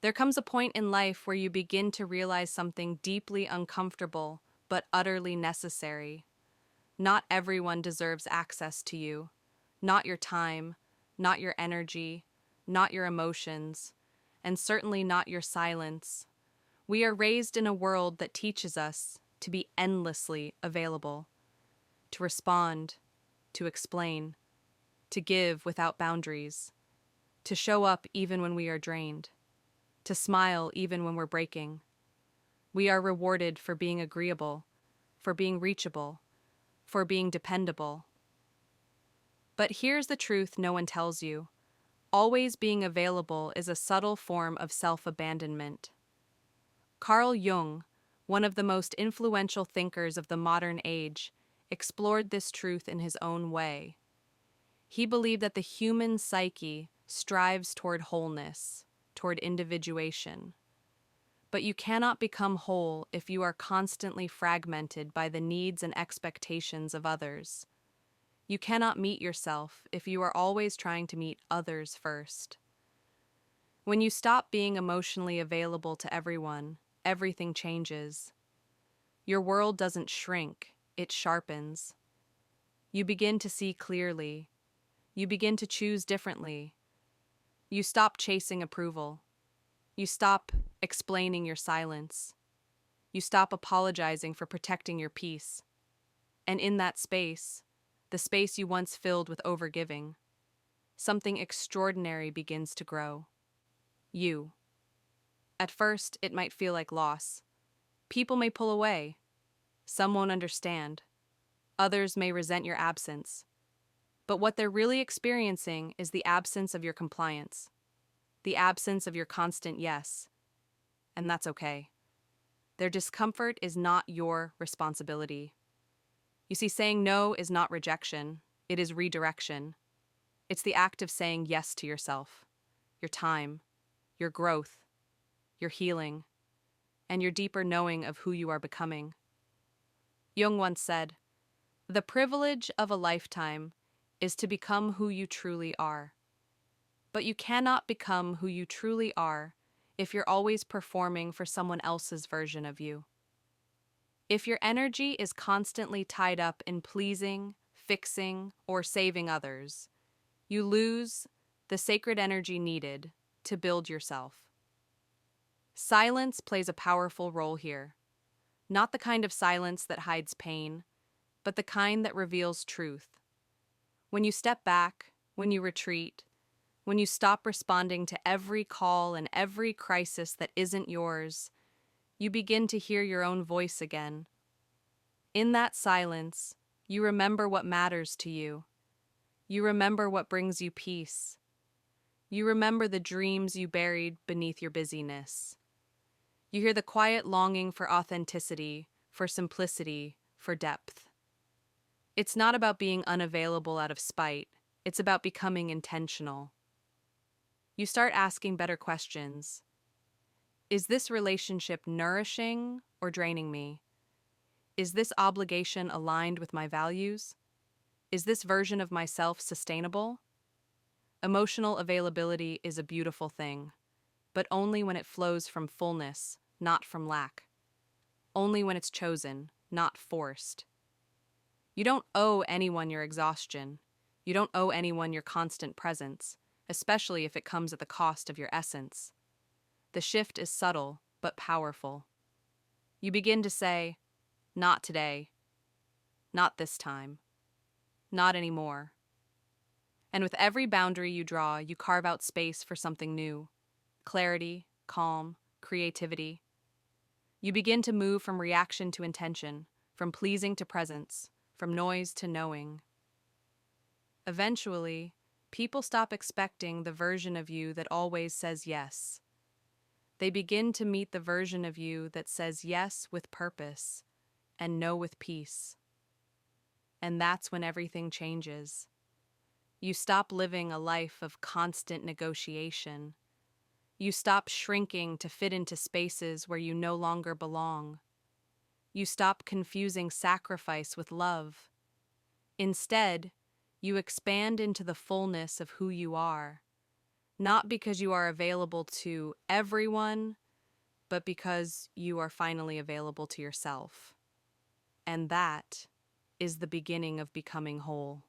There comes a point in life where you begin to realize something deeply uncomfortable but utterly necessary. Not everyone deserves access to you. Not your time, not your energy, not your emotions, and certainly not your silence. We are raised in a world that teaches us to be endlessly available, to respond, to explain, to give without boundaries, to show up even when we are drained, to smile even when we're breaking. We are rewarded for being agreeable, for being reachable, for being dependable. But here's the truth no one tells you. Always being available is a subtle form of self-abandonment. Carl Jung, one of the most influential thinkers of the modern age, explored this truth in his own way. He believed that the human psyche strives toward wholeness, toward individuation. But you cannot become whole if you are constantly fragmented by the needs and expectations of others. You cannot meet yourself if you are always trying to meet others first. When you stop being emotionally available to everyone, everything changes. Your world doesn't shrink, it sharpens. You begin to see clearly. You begin to choose differently. You stop chasing approval. You stop explaining your silence. You stop apologizing for protecting your peace. And in that space, the space you once filled with overgiving, something extraordinary begins to grow. You. At first, it might feel like loss. People may pull away. Some won't understand. Others may resent your absence. But what they're really experiencing is the absence of your compliance, the absence of your constant yes. And that's okay. Their discomfort is not your responsibility. You see, saying no is not rejection, it is redirection. It's the act of saying yes to yourself, your time, your growth, your healing, and your deeper knowing of who you are becoming. Jung once said, "The privilege of a lifetime is to become who you truly are. But you cannot become who you truly are if you're always performing for someone else's version of you. If your energy is constantly tied up in pleasing, fixing, or saving others, you lose the sacred energy needed to build yourself." Silence plays a powerful role here. Not the kind of silence that hides pain, but the kind that reveals truth. When you step back, when you retreat, when you stop responding to every call and every crisis that isn't yours, you begin to hear your own voice again. In that silence, you remember what matters to you. You remember what brings you peace. You remember the dreams you buried beneath your busyness. You hear the quiet longing for authenticity, for simplicity, for depth. It's not about being unavailable out of spite. It's about becoming intentional. You start asking better questions. Is this relationship nourishing or draining me? Is this obligation aligned with my values? Is this version of myself sustainable? Emotional availability is a beautiful thing, but only when it flows from fullness, not from lack. Only when it's chosen, not forced. You don't owe anyone your exhaustion. You don't owe anyone your constant presence, especially if it comes at the cost of your essence. The shift is subtle, but powerful. You begin to say, "Not today. Not this time. Not anymore." And with every boundary you draw, you carve out space for something new. Clarity, calm, creativity. You begin to move from reaction to intention, from pleasing to presence, from noise to knowing. Eventually, people stop expecting the version of you that always says yes. They begin to meet the version of you that says yes with purpose and no with peace. And that's when everything changes. You stop living a life of constant negotiation. You stop shrinking to fit into spaces where you no longer belong. You stop confusing sacrifice with love. Instead, you expand into the fullness of who you are, not because you are available to everyone, but because you are finally available to yourself. And that is the beginning of becoming whole.